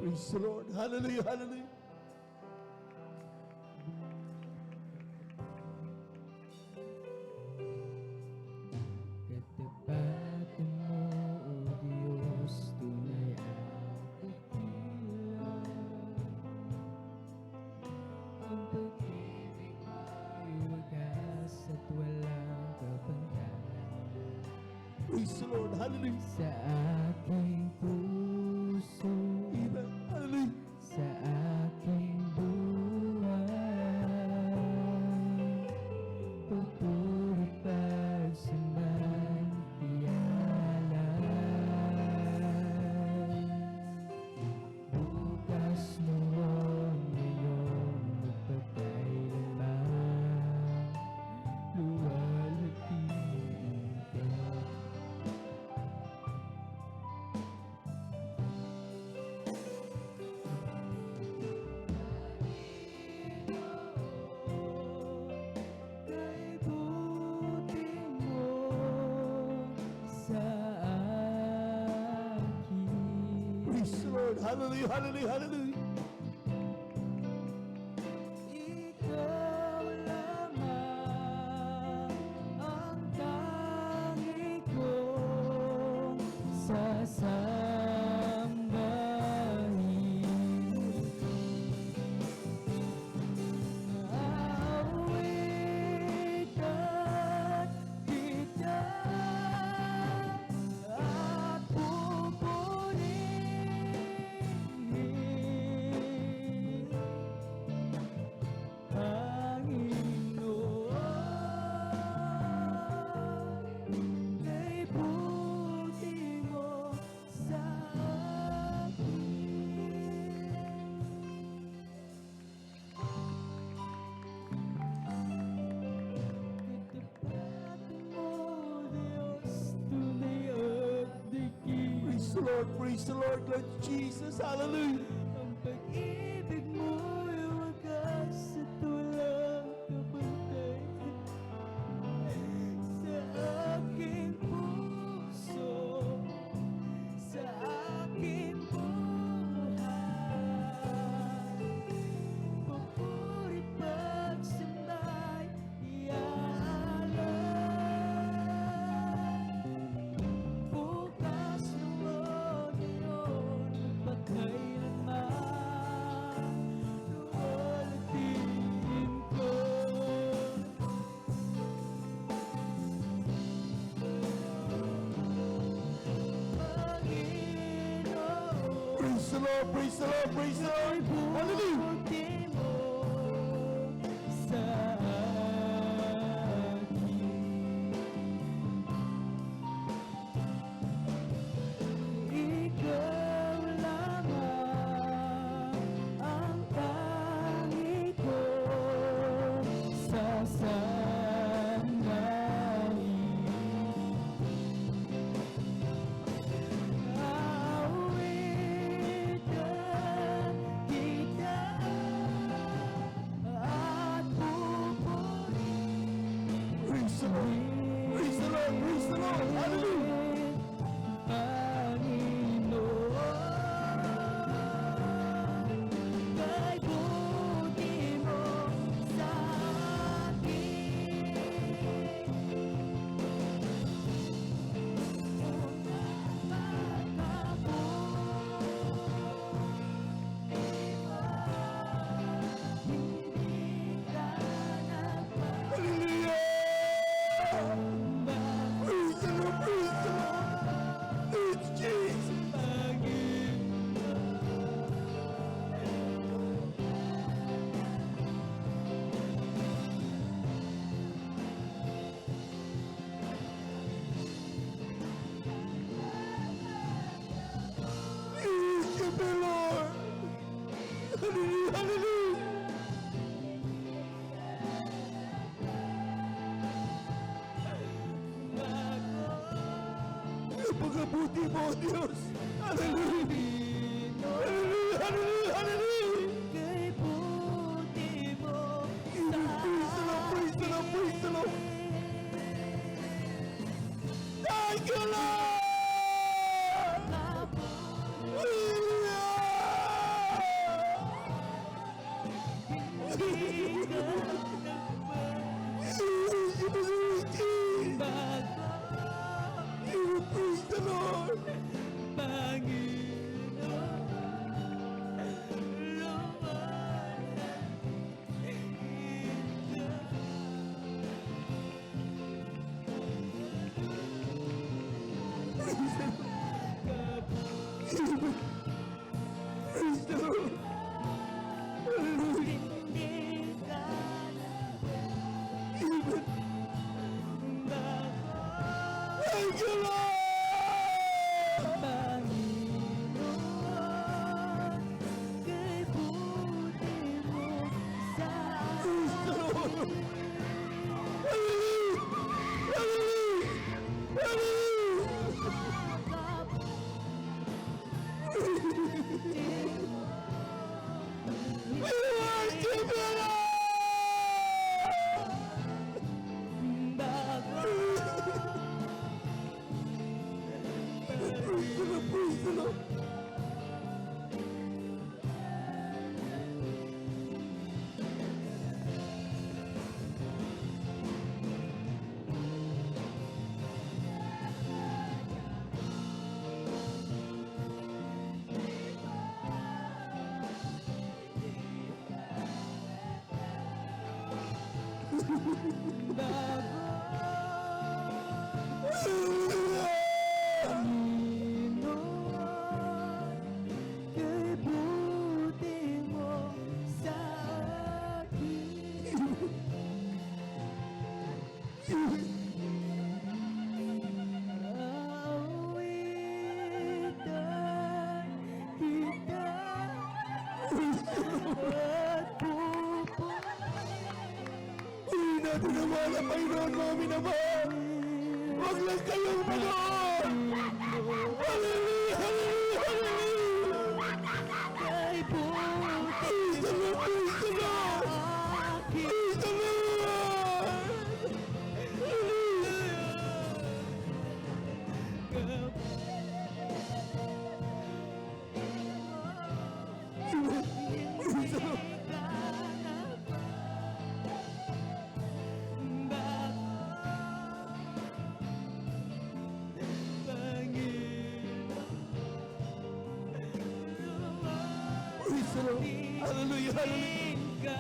Praise the Lord. Hallelujah, hallelujah. Katapatan mo, O Diyos, tunay at dakila. Ang pag-ibig mo'y wagas at walang kapantay. Praise the Lord. Hallelujah. Sa aking puso, Amen. Hallelujah. sa aking buhay, pagpuri pagsambay tiyalay. Bukas noon, ngayon, magpagkailanman, luwalhatiin ka. Kay buti mo sa akin. Praise the Lord. Hallelujah, hallelujah, hallelujah. Ikaw lamang ang tangi kong sasambahin. Aawitan kita at pupurihin, Panginoon, kay buti mo sa akin. Katapatan mo, Diyos, tunay at dakila. Praise the Lord. Praise the Lord. Lord Jesus. Hallelujah. Ang pag-ibig mo'y wagas at walang kapantay. Sa aking puso, sa aking buhay, papuri pagsambay iaalay. Bukas noon, ngayon, magpagkailanman, luwalhatiin ko. Panginoon, Praise the Lord. Praise the Lord. Praise the Lord. Hallelujah. buti mo sa akin. Ikaw lamang ang tangi kong sasambahin. Aawitan kita at pupurihin, Praise the Lord. Praise the Lord. Praise the Lord. Hallelujah. Panginoon, kay buti mo sa Hallelujah. Praise the Lord. Praise the Lord. It's Jesus. Worship the Lord. Hallelujah. Hallelujah. Napakabuti mo, Diyos. Hallelujah. Hallelujah. Hallelujah. Hallelujah. Kay buti mo sa Praise the Lord. Praise the Lord. Praise the Lord. Thank you, Lord. Hallelujah. Praise the Lord. Hallelujah. hindi ka Amen. bago. Thank you, Lord. Panginoon, kay buti mo sa Praise the Lord. akin. Hallelujah. Hallelujah. Hallelujah. We worship you, Lord. Praise the Lord. Praise the Lord. Uli natin naman ang Panginoon mga minamahal. Huwag lang kayong manood. Hallelujah, hallelujah, hallelujah. Praise the Lord, praise the Lord. Praise the Lord. Praise the Lord. Praise the Lord. Hallelujah, hallelujah.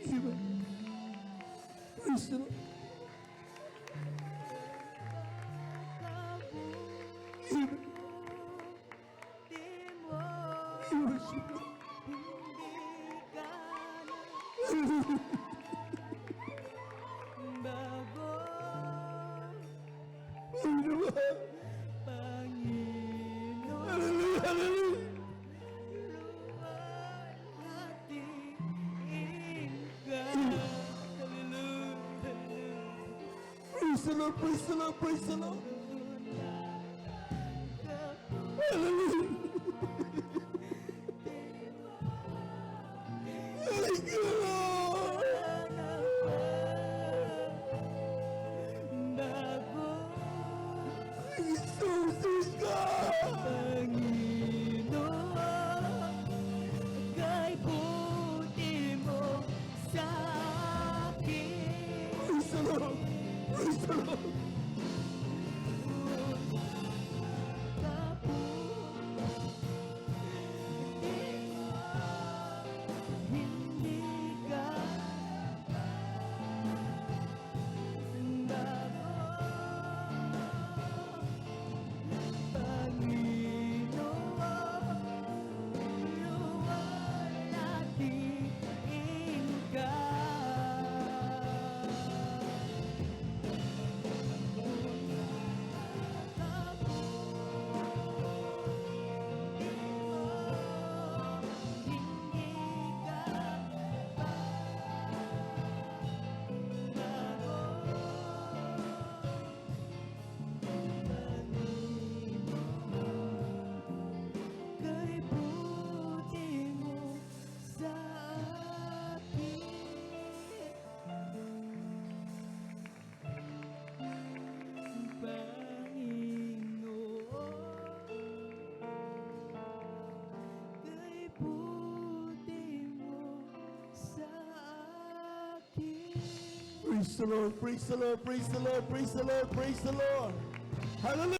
Amen. Praise the Lord. Amen. We worship you. Panginoon. Hallelujah, hallelujah. Praise the Lord, praise the Lord, praise the Lord. Hallelujah. Thank you, Lord. Jesus, God. Praise the Lord, praise the Lord. Praise the Lord, praise the Lord, praise the Lord, praise the Lord, praise the Lord. Hallelujah.